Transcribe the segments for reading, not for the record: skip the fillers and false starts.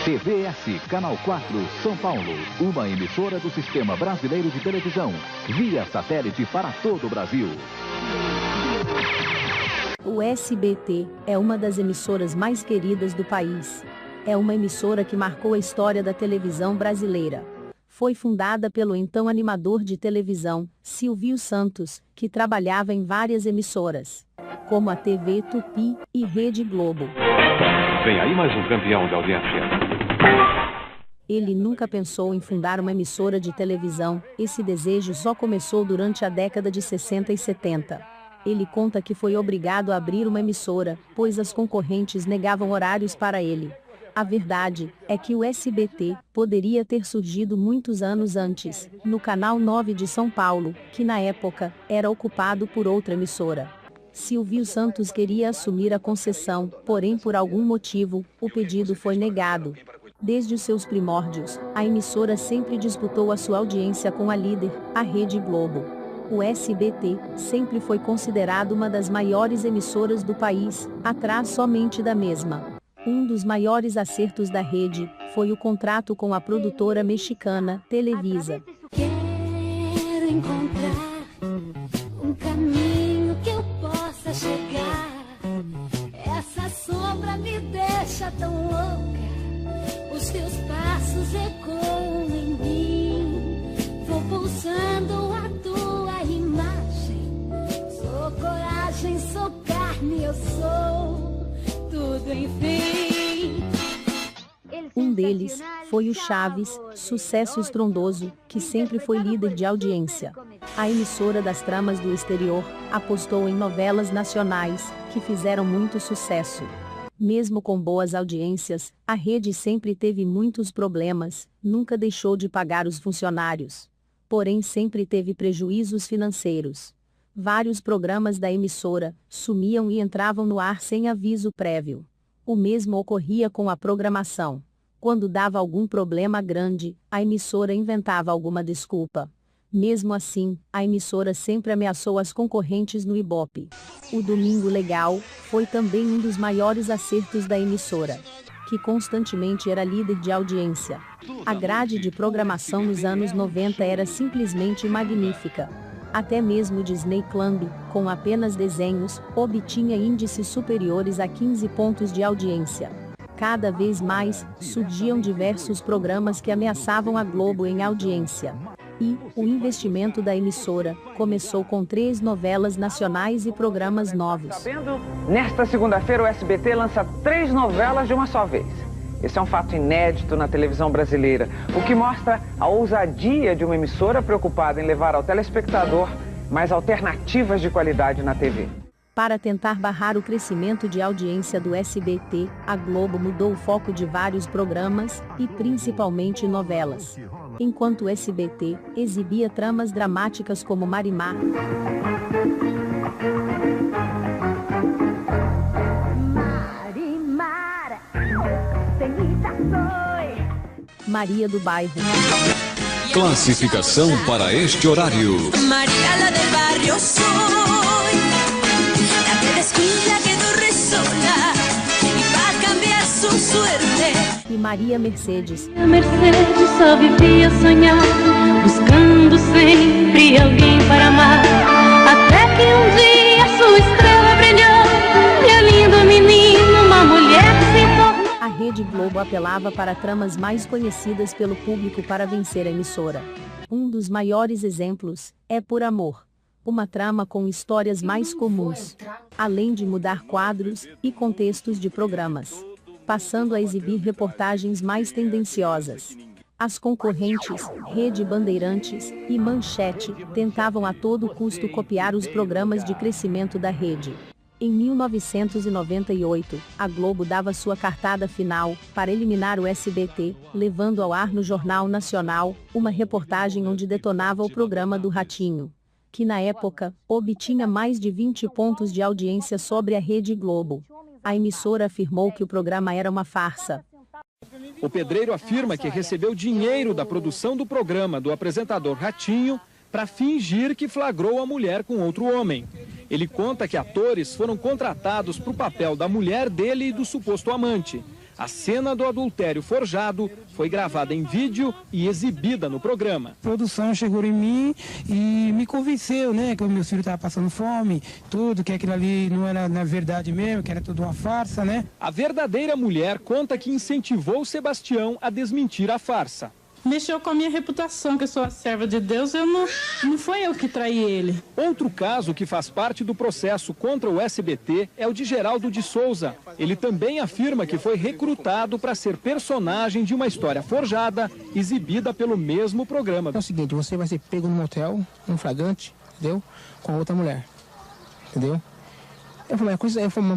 TVS, Canal 4, São Paulo. Uma emissora do Sistema Brasileiro de Televisão. Via satélite para todo o Brasil. O SBT é uma das emissoras mais queridas do país. É uma emissora que marcou a história da televisão brasileira. Foi fundada pelo então animador de televisão, Silvio Santos, que trabalhava em várias emissoras, como a TV Tupi e Rede Globo. Vem aí mais um campeão de audiência. Ele nunca pensou em fundar uma emissora de televisão, esse desejo só começou durante a década de 60 e 70. Ele conta que foi obrigado a abrir uma emissora, pois as concorrentes negavam horários para ele. A verdade é que o SBT poderia ter surgido muitos anos antes, no Canal 9 de São Paulo, que na época era ocupado por outra emissora. Silvio Santos queria assumir a concessão, porém por algum motivo, o pedido foi negado. Desde os seus primórdios, a emissora sempre disputou a sua audiência com a líder, a Rede Globo. O SBT sempre foi considerado uma das maiores emissoras do país, atrás somente da mesma. Um dos maiores acertos da rede foi o contrato com a produtora mexicana Televisa. Quero encontrar um caminho que eu possa chegar. Essa sombra me deixa tão louca. Os teus passos ecoam em mim. Vou pulsando a tua imagem. Sou coragem, sou carne, eu sou tudo, enfim. Um deles foi o Chaves, sucesso estrondoso, que sempre foi líder de audiência. A emissora das tramas do exterior apostou em novelas nacionais, que fizeram muito sucesso. Mesmo com boas audiências, a rede sempre teve muitos problemas, nunca deixou de pagar os funcionários. Porém sempre teve prejuízos financeiros. Vários programas da emissora sumiam e entravam no ar sem aviso prévio. O mesmo ocorria com a programação. Quando dava algum problema grande, a emissora inventava alguma desculpa. Mesmo assim, a emissora sempre ameaçou as concorrentes no Ibope. O Domingo Legal foi também um dos maiores acertos da emissora, que constantemente era líder de audiência. A grade de programação nos anos 90 era simplesmente magnífica. Até mesmo o Disney Club, com apenas desenhos, obtinha índices superiores a 15 pontos de audiência. Cada vez mais, surgiam diversos programas que ameaçavam a Globo em audiência. E o investimento da emissora começou com 3 novelas nacionais e programas novos. Nesta segunda-feira o SBT lança 3 novelas de uma só vez. Esse é um fato inédito na televisão brasileira, o que mostra a ousadia de uma emissora preocupada em levar ao telespectador mais alternativas de qualidade na TV. Para tentar barrar o crescimento de audiência do SBT, a Globo mudou o foco de vários programas, e principalmente novelas. Enquanto o SBT exibia tramas dramáticas como Marimar, Maria do Bairro. Classificação para este horário. María la del barrio soy, la que descuida que corre sola y va a cambiar su suerte. E Maria Mercedes. A Mercedes só vivia sonhar, buscando sempre alguém para amar. Até que um dia sua estrela brilhou, e a linda menina, uma mulher se tornou. A Rede Globo apelava para tramas mais conhecidas pelo público para vencer a emissora. Um dos maiores exemplos é Por Amor, uma trama com histórias mais comuns, além de mudar quadros e contextos de programas, passando a exibir reportagens mais tendenciosas. As concorrentes, Rede Bandeirantes e Manchete, tentavam a todo custo copiar os programas de crescimento da rede. Em 1998, a Globo dava sua cartada final para eliminar o SBT, levando ao ar no Jornal Nacional uma reportagem onde detonava o programa do Ratinho, que na época obtinha mais de 20 pontos de audiência sobre a Rede Globo. A emissora afirmou que o programa era uma farsa. O pedreiro afirma que recebeu dinheiro da produção do programa do apresentador Ratinho para fingir que flagrou a mulher com outro homem. Ele conta que atores foram contratados para o papel da mulher dele e do suposto amante. A cena do adultério forjado foi gravada em vídeo e exibida no programa. A produção chegou em mim e me convenceu, né, que o meu filho estava passando fome, tudo, que aquilo ali não era na verdade mesmo, que era tudo uma farsa, né? A verdadeira mulher conta que incentivou Sebastião a desmentir a farsa. Mexeu com a minha reputação, que eu sou a serva de Deus, não foi eu que traí ele. Outro caso que faz parte do processo contra o SBT é o de Geraldo de Souza. Ele também afirma que foi recrutado para ser personagem de uma história forjada, exibida pelo mesmo programa. É o seguinte, você vai ser pego no motel, um flagrante, entendeu? Com outra mulher, entendeu? Eu falei,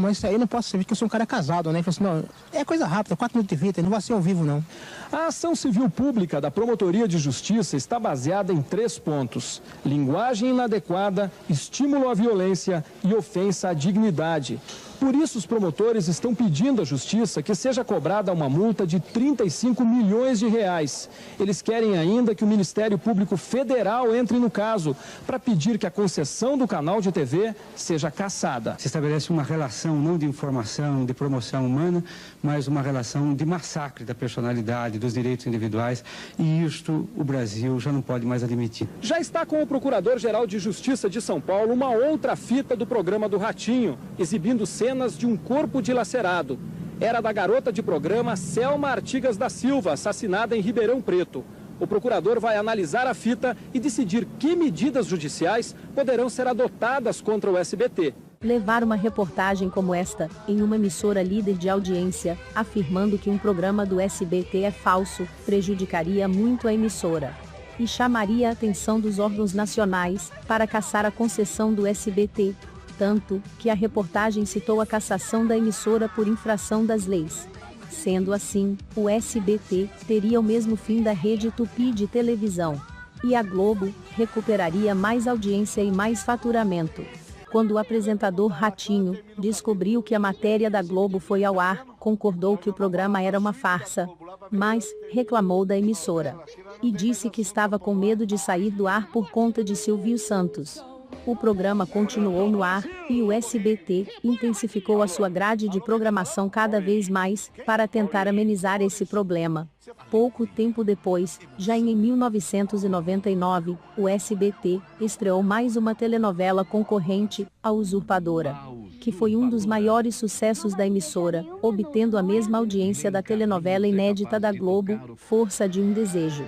mas isso aí não posso ser, porque eu sou um cara casado, né? Ele falou assim, não, é coisa rápida, 4 minutos de vida, não vai ser ao vivo, não. A ação civil pública da Promotoria de Justiça está baseada em 3 pontos: linguagem inadequada, estímulo à violência e ofensa à dignidade. Por isso, os promotores estão pedindo à Justiça que seja cobrada uma multa de 35 milhões de reais. Eles querem ainda que o Ministério Público Federal entre no caso para pedir que a concessão do canal de TV seja cassada. Se estabelece uma relação não de informação, de promoção humana, mas uma relação de massacre da personalidade, dos direitos individuais, e isto o Brasil já não pode mais admitir. Já está com o Procurador-Geral de Justiça de São Paulo uma outra fita do programa do Ratinho, exibindo cenas de um corpo dilacerado. Era da garota de programa Selma Artigas da Silva, assassinada em Ribeirão Preto. O procurador vai analisar a fita e decidir que medidas judiciais poderão ser adotadas contra o SBT. Levar uma reportagem como esta, em uma emissora líder de audiência, afirmando que um programa do SBT é falso, prejudicaria muito a emissora. E chamaria a atenção dos órgãos nacionais para cassar a concessão do SBT. Tanto que a reportagem citou a cassação da emissora por infração das leis. Sendo assim, o SBT teria o mesmo fim da rede Tupi de televisão. E a Globo recuperaria mais audiência e mais faturamento. Quando o apresentador Ratinho descobriu que a matéria da Globo foi ao ar, concordou que o programa era uma farsa, mas reclamou da emissora. E disse que estava com medo de sair do ar por conta de Silvio Santos. O programa continuou no ar, e o SBT intensificou a sua grade de programação cada vez mais, para tentar amenizar esse problema. Pouco tempo depois, já em 1999, o SBT estreou mais uma telenovela concorrente, A Usurpadora, que foi um dos maiores sucessos da emissora, obtendo a mesma audiência da telenovela inédita da Globo, Força de um Desejo.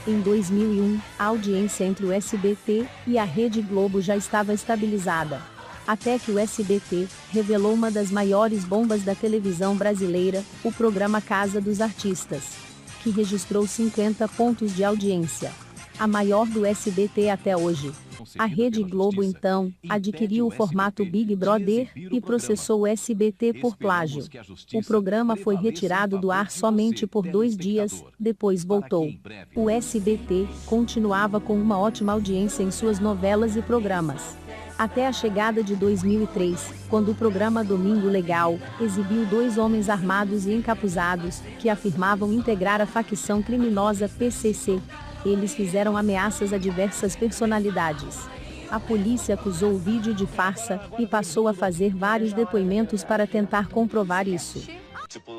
Em 2001, a audiência entre o SBT e a Rede Globo já estava estabilizada. Até que o SBT revelou uma das maiores bombas da televisão brasileira, o programa Casa dos Artistas, que registrou 50 pontos de audiência, a maior do SBT até hoje. A Rede Globo então adquiriu o formato Big Brother e processou o SBT por plágio. O programa foi retirado do ar somente por 2 dias, depois voltou. O SBT continuava com uma ótima audiência em suas novelas e programas. Até a chegada de 2003, quando o programa Domingo Legal exibiu 2 homens armados e encapuzados, que afirmavam integrar a facção criminosa PCC. Eles fizeram ameaças a diversas personalidades. A polícia acusou o vídeo de farsa e passou a fazer vários depoimentos para tentar comprovar isso.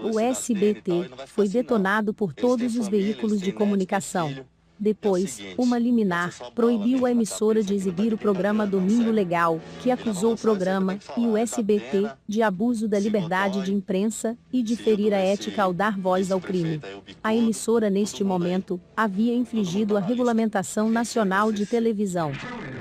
O SBT foi detonado por todos os veículos de comunicação. Depois, uma liminar proibiu a emissora de exibir o programa Domingo Legal, que acusou o programa e o SBT de abuso da liberdade de imprensa e de ferir a ética ao dar voz ao crime. A emissora neste momento havia infringido a Regulamentação Nacional de Televisão.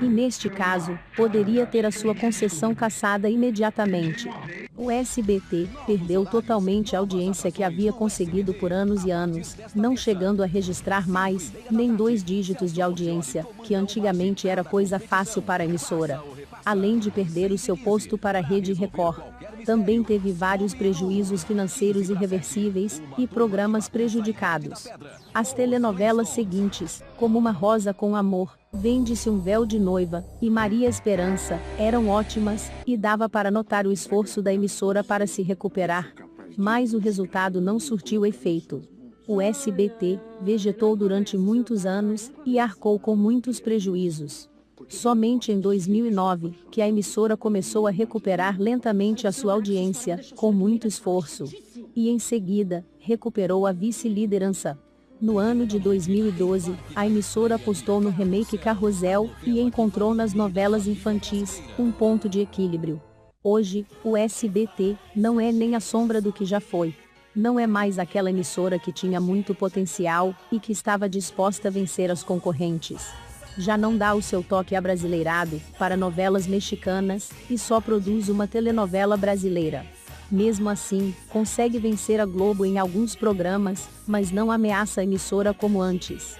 E neste caso, poderia ter a sua concessão cassada imediatamente. O SBT perdeu totalmente a audiência que havia conseguido por anos e anos, não chegando a registrar mais, nem 2 dígitos de audiência, que antigamente era coisa fácil para a emissora. Além de perder o seu posto para a Rede Record, também teve vários prejuízos financeiros irreversíveis e programas prejudicados. As telenovelas seguintes, como Uma Rosa com Amor, Vende-se um Véu de Noiva e Maria Esperança, eram ótimas, e dava para notar o esforço da emissora para se recuperar. Mas o resultado não surtiu efeito. O SBT vegetou durante muitos anos e arcou com muitos prejuízos. Somente em 2009, que a emissora começou a recuperar lentamente a sua audiência, com muito esforço. e em seguida, recuperou a vice-liderança. No ano de 2012, a emissora apostou no remake Carrossel e encontrou nas novelas infantis um ponto de equilíbrio. Hoje, o SBT não é nem a sombra do que já foi. Não é mais aquela emissora que tinha muito potencial e que estava disposta a vencer as concorrentes. Já não dá o seu toque abrasileirado para novelas mexicanas e só produz uma telenovela brasileira. Mesmo assim, consegue vencer a Globo em alguns programas, mas não ameaça a emissora como antes.